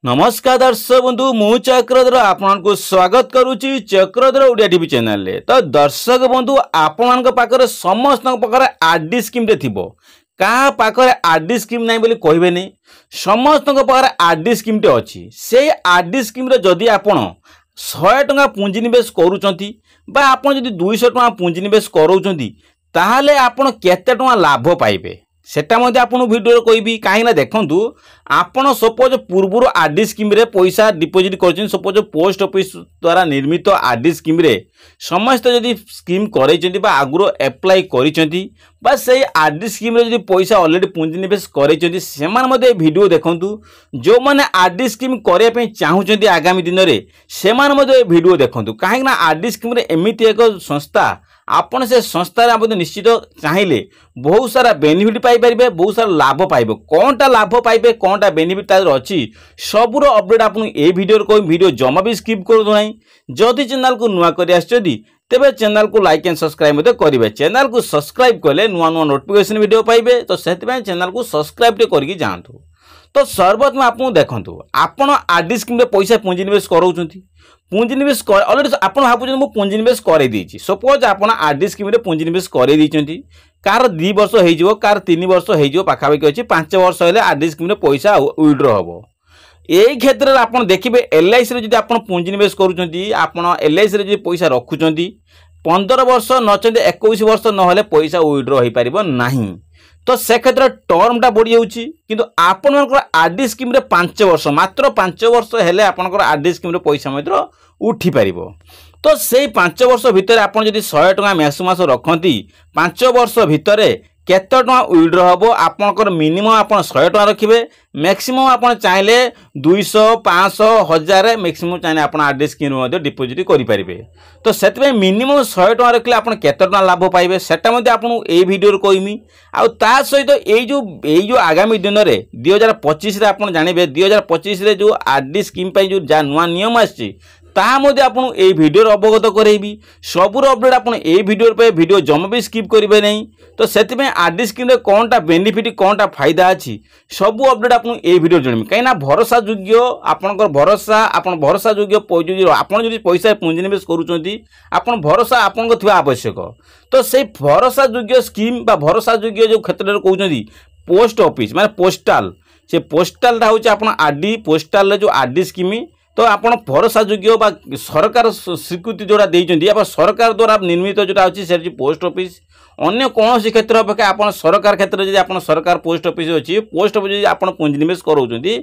नमस्कार दर्शक बंधु मु चक्रधर आपको स्वागत करुच्ची चक्रधर ओडिया टीवी चैनल रे। तो दर्शक बंधु आपण पाखे समस्त पाखे आरडी स्कीम थी क्या पाखे आरडी स्कीम ना बोली कहे नहीं समस्त पाखे आरडी स्कीम टे अच्छी से आरडी स्कीम जदि आपण 100 टंका पुंजी निवेश करूचंती बा आपण जदि 200 टंका पुंजी निवेश करूचंती ताहले आपण केते टंका लाभ पाइबे सेटा मध्य आपन वीडियो कहबी कहीं देखु आपन सपोज पूर्वर आरडी स्कीम रे पैसा डिपोजिट कर सपोज पोस्ट ऑफिस द्वारा निर्मित आरडी स्कीम रे समस्त जदि स्कीम करैछंती बा आगुरो अप्लाई करिसेंती बा से आरडी स्कीम रे जदि पैसा ऑलरेडी पुंजी निवेश करैछंती सेमान मध्य वीडियो देखंतु जो माने आरडी स्कीम करिया पे चाहुचंती आगामी दिन रे सेमान मध्य वीडियो देखंतु कहीं ना आरडी स्कीम रे एमिति एक संस्था आपण से संस्था निश्चित चाहिए बहुत सारा बेनिफिट पाइपर बहुत सारा लाभ पाइबे कौनटा लाभ पाइबे कौनटा बेनिफिट अच्छी सबूर अपडेट आपको ये वीडियो कह वीडियो जमा भी स्किप करूँ ना जदि चैनल को नुआ कर तेरे चैनल को लाइक एंड सब्सक्राइब करेंगे चैनल को सब्सक्राइब कले नुआ नुआ नोटिफिकेशन वीडियो पाइबे तो से चैनल को सब्सक्राइब करके जातु। तो सर्वप्रथम आपको देखो आपण आरडी स्कीम पैसा पुंजी निवेश कराउछंती पुंजी निवेश ऑलरेडी आप भावुँ मुझे पुंजी निवेश कर सपोज आप आरडी स्कीम पुंजी निवेश कर कार 2 वर्ष हो कार 3 वर्ष हो पाखापाखि अच्छी 5 वर्ष है आरडी स्कीम पैसा विड्रॉ हम यही क्षेत्र में आप देखिए एलआईसी जब आप पुंजी निवेश करुँच एलआईसी पैसा रखुंट 15 वर्ष नचते 21 वर्ष ना पैसा विड्रॉ हो पार ना तो से क्षेत्र टर्मटा बढ़ी जाऊँगी किंतु आपनकर आरडी स्कीम 5 वर्ष मात्र 5 वर्ष हेले आपनकर आरडी स्कीम पैसा मात्र उठी पार तो से 5 वर्ष भितर आप जब 100 टंका मास रखती 5 वर्ष भितर केते टंका विड्रॉ हम आपनकर मिनिमम आप 100 टंका रखिए मैक्सिमम आप चाहिए 200 500 1000 मैक्सिमम चाहिए आप आरडी स्कीम डिपोजिट करेंगे तो से मिनिमम 100 टंका रखिले आप केते टंका लाभ पाइबे सेटा मध्य आपको ये वीडियो कहमी आ सहित यो आगामी दिन में 2025 आप जानवे 2025 जो आरडी स्कीम जो जहाँ नुआ नियम आसी ताहा मध्य आपको ये वीडियो अवगत करेबी सबूर अपडेट आप वीडियो पे वीडियो जमा भी स्किप करेंगे नहीं तो से आरडी स्कीम कौनटा बेनिफिट कौनटा फायदा अच्छी सबू अपडेट आपको ये वीडियो जनमी कहीं भरोसा योग्य आपंकर भरोसा आप भरोसा योग्य आप पैसा पुंजी निवेश करुँच भरोसा आपन थी आवश्यक तो से भरोसा योग्य स्कीम भरोसा योग्य जो क्षेत्र में कहते पोस्ट ऑफिस माने पोस्टाल से पोस्टाल हूँ आप आरडी पोस्टाल जो आरडी स्कीम तो आप भरोसा योग्य सरकार स्वीकृति जोड़ा देती सरकार द्वारा निर्मित जोटा अच्छी से पोस्ट ऑफिस अन्य कौन क्षेत्र अपेक्षा आप सरकार क्षेत्र में आप सरकार पोस्ट ऑफिस अच्छी पोस्ट ऑफिस आप पुंजी निवेश कराउछंती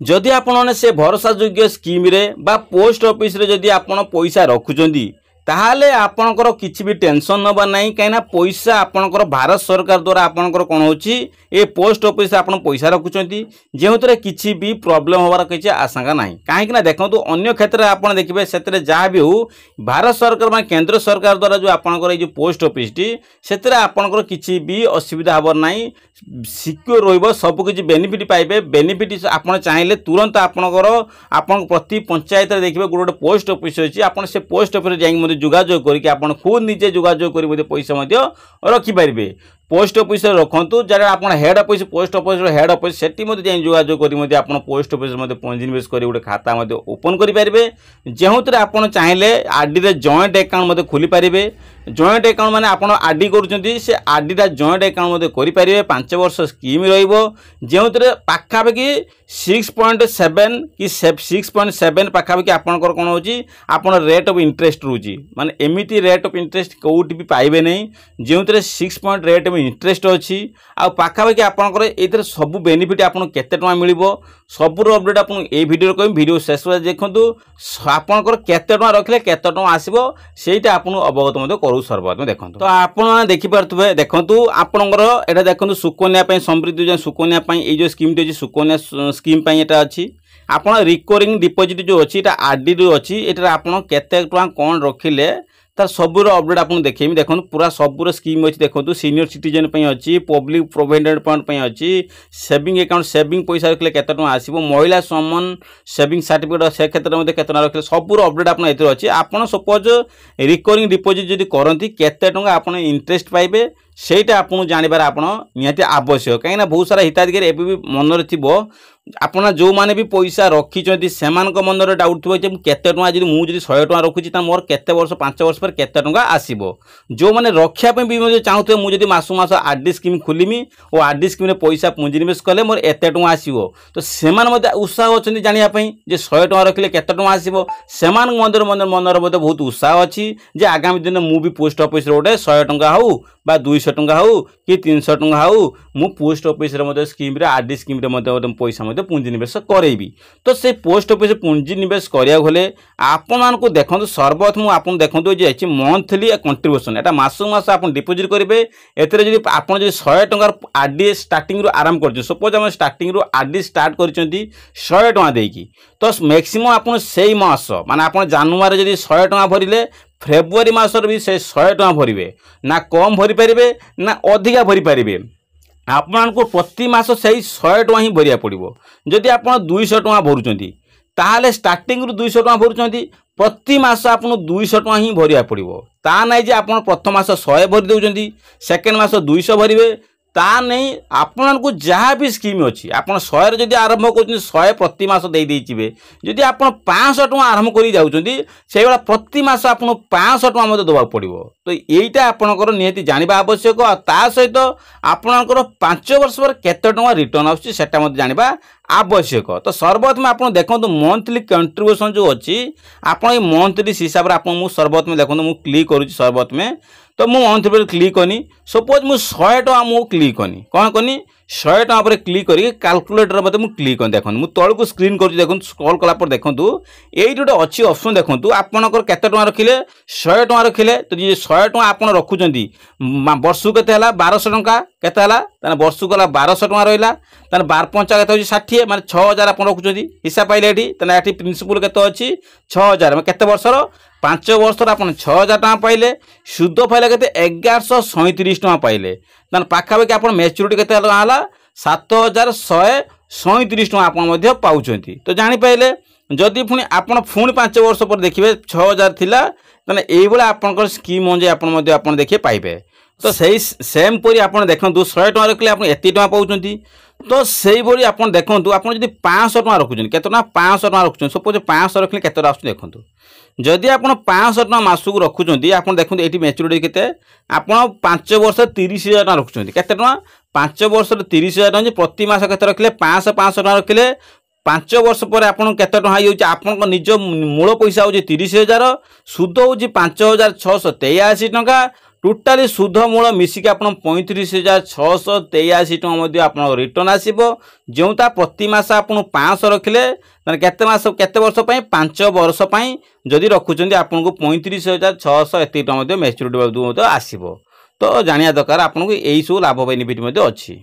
जदि आपने से भरोसा योग्य स्कीम रे बा पोस्ट ऑफिस रे जदि आप पैसा रखुचंती ताहले आपणकर किसी भी टेंशन नबा नहीं कहीं पैसा आपणकर भारत सरकार द्वारा आपणकर कौन होची ए पोस्ट ऑफिस आप पैसा रखुचंती जो किसी भी प्रॉब्लम होवार किसी आशंका नहीं कहीं देखो अन्य क्षेत्र में आप देखिए से जहाँ भी हो भारत सरकार मान केंद्र सरकार द्वारा जो आपणकर जो पोस्ट ऑफिस टी से आपणकर किसी भी असुविधा हबार नहीं सिक्योर रहिबो सबकिछि बेनिफिट पाइबे बेनिफिट आप चाहिए तुरंत आपणकर आपन प्रति पंचायत देखिए गोटे पोस्ट ऑफिस अच्छी आप से पोस्ट ऑफिस जाइए जोगाजोग करके आप खुद निजे जोगाजोग कर पैसा रखिपारे पोस्ट ऑफिस रखु जहाँ आप head office post office head office से जोगाजोग कर आप पोस्ट ऑफिस पुंजी निवेश कर गोटे खाता ओपन करेंगे जो आप चाहिए आरडी जॉइंट अकाउंट खोली पारे जॉइंट अकाउंट माने आप आरडी करुँच से आरडीटा जॉइंट अकाउंट करेंगे 5 वर्ष स्कीम जो पाखापाखि 6.7 कि 6.7 पाखापाखि आपंकर कौन होची आपन रेट ऑफ इंटरेस्ट रोची माने एमिति रेट ऑफ इंटरेस्ट कोउटी भी पाइबे नहीं जो 6 पॉइंट रेट ऑफ इंटरेस्ट अच्छी आ पाखापाखि आपंकर ये सब बेनिफिट आपन केते टका मिलिबो सबूर अपडेट आपको ये वीडियो कह वीडियो शेष देखु आपंकर केते टका रखिले केते टका आसीबो सेटा आपन अवगत करू सर्वप्रथम देखो तो आपण देखिपे देखु आपंकर एटा देखु सुकन्या समृद्धि जो सुकन्या ये जो स्कीम टी सुकन्या स्कीम यहाँ अच्छी आप रिकरिंग डिपोजिट जो अच्छी आरडी जो अच्छी ये आप केते टका कौन रखिले तार सबूर अपडेट आपको देखेमी देखो पूरा सबूर स्कीम अच्छी देखो सीनियर सिटीजन अच्छी पब्लिक प्रोविडेंट फंड अच्छी सेविंग अकाउंट सेविंग पैसा रखिले केते टଙ୍କା आसीबो महिला सम्मान सेविंग सर्टिफिकेट से क्षेत्र में केते टଙ୍କା रखिले सबूर अपडेट आपन एतिर अछि आपन सपोज रिकरिंग डिपोजिट जदि करंती केते टଙ୍କା आपन इंटरेस्ट पाइबे सेटा आपन जानिबार आपन निहाती आवश्यक कहीं बहुत सारा हिताधिकारी एबे भी मनरे थिबो आपन जो माने भी पैसा रखी से मनरे डाउट थो केते टଙ୍କା जदि मु जदि 100 टଙ୍କା रखुची त मोर केते वर्ष 5 वर्ष पर केते टଙ୍କା आसीबो जो माने रखिया पे भी चाहूथे मु जदि मासु मास आरडी स्कीम खोलिमी और आरडी स्कीम रे पैसा पुंजी निवेश कले मोर एते टଙ୍କା आसीबो तो सेमान मते उत्साह अछंती जानिया पई जे 100 टଙ୍କା रखिले केते टଙ୍କା आसीबो सेमान मनरे मते बहुत उत्साह अछि जे आगामी दिन मु भी पोस्ट ऑफिस रे ओटे 100 टଙ୍କା हउ बा 200 टଙ୍କା हउ कि 300 टଙ୍କା हउ मु पोस्ट ऑफिस रे मते स्कीम रे आरडी स्कीम रे मते पैसा पुंजी निवेश करेबी तो से पोस्ट ऑफिस पुंजी निवेश करिया गले आपन को देखो सर्वप्रथम आपन देखो जे मंथली कंट्रीब्यूशन एटा मासु मास आपन डिपोजिट करेंगे एथरे जदि आपन जदि 100 टंकार आरडी स्टार्टिंग रो आरंभ करछ सपोज हम स्टार्टिंग रो आरडी स्टार्ट करछंती 100 टंका देकी तो मैक्सिमम आपन सेही मास माने आपन जनवरी जदि 100 टंका भरिले फेब्रुआरी मासर भी से 100 टंका भरिवे ना कम भरि परिबे ना अधिका भरि परिबे आपको प्रति मास से 100 टଙ୍କା ही भरिया पड़ो जदि आप 200 टଙ୍କା भरुचंती ताहले स्टार्टिंग रु 200 टଙ୍କା भरुचंती प्रति मास आपन 200 टଙ୍କା ही भरिया पड़ो ता नहीं जे आपन प्रथम मास 100 भरि देउचंती सेकेंड मास 200 भरिवे ता नहीं आपन को जहाँ भी स्कीम अच्छी आपन 100 जदि आरंभ कर 100 प्रति मास दे देइचिबे जदि आपन 500 टଙ୍କା आरंभ करी जाउचंती से बेला प्रति मास आपन 500 टଙ୍କା मते दबा पड़िबो तो एटा आपनकर नियति जानिबा आवश्यक आ ता सहित आपनकर 5 वर्ष पर केते टଙ୍କା रिटर्न आउची सेटा मते जानिबा आवश्यक तो सर्वप्रथम आप देखो मंथली कंट्रीब्यूशन जो अच्छी आप मंथली हिसाब से आप सर्वप्रथम देखो मुझे क्लिक करुँच सर्वप्रथम तो मुझे मंथली क्लिक कनी सपोज मुझे 100 टଙ୍କା मुझे क्लिक कनी कौन कनी 100 टଙ୍କା पर क्लिक करके कैलकुलेटर मत क्लिक कर देखो मुझे तौक को स्क्रीन कर देखो स्क्रॉल कला देखो ये गोटे अच्छी ऑप्शन देखो आपंकर केते टଙ୍କା रखिले 100 टଙ୍କା रखिले तो ये 100 टଙ୍କା आप रखुचंती वर्षକୁ केते हला 1200 टଙ୍କା केते हला ताने वर्षକୁ गला 1200 टଙ୍କା रहिला ताने 12 पंचा केते होची 60 माने 6000 आप रखुचंती हिसाब पाइले एठी ताने एठी प्रिंसिपल केते अछि 6000 माने केते वर्षर 5 वर्ष आपन 6000 टଙ୍କା पाइले शुद्ध पाइले केते 1137 टଙ୍କା पाइले ताने पाखापाखि आप मैच्योरिटी केते हला 7137 टଙ୍କା आप मध्य पाउचंती तो जानि पाइले जदि पुणी आपन पुणी 5 वर्ष पर देखिए 6000 थिला ताने एई बेला आपनकर स्कीम जे आपन मध्य आपन देखिए पाइबे तो सही सेम परी आपन देखंतु 100 टଙ୍କା रखले आपन एती टଙ୍କା पाउचंती तो सही भरी आपन देखंतु आपन जदि 500 टଙ୍କା रखुचन केतना 500 टଙ୍କା रखुचन सपोज 500 रखले केतना आछन देखंतु जदि आपन 500 टଙ୍କା मासुक रखुचंती आपन देखंतु एठी मैच्योरिटी केते आपन 5 वर्ष 30000 टଙ୍କା रखुचंती केते टଙ୍କା 5 वर्ष 30000 टଙ୍କା प्रति मास केते रखले 500 टଙ୍କା रखले 5 वर्ष पर आपन केते टଙ୍କା होउची आपन निज मूल पैसा होउची 30000 सुध होउची 5683 टଙ୍କା टोटाली सुध मूल मिसिक आप 35,683 टଙ୍କା मध्य आप रिटर्न आसीबो जोता प्रति मास आप 500 रखिले केते मास केते वर्ष पई 5 वर्ष पई जदि रखुचंदी आपन को 35,683 टଙ୍କା मध्य मैच्योरिटी मध्य आसीबो तो जानिया दरकार आपन को एई सब लाभ बेनिफिट मध्य अछि।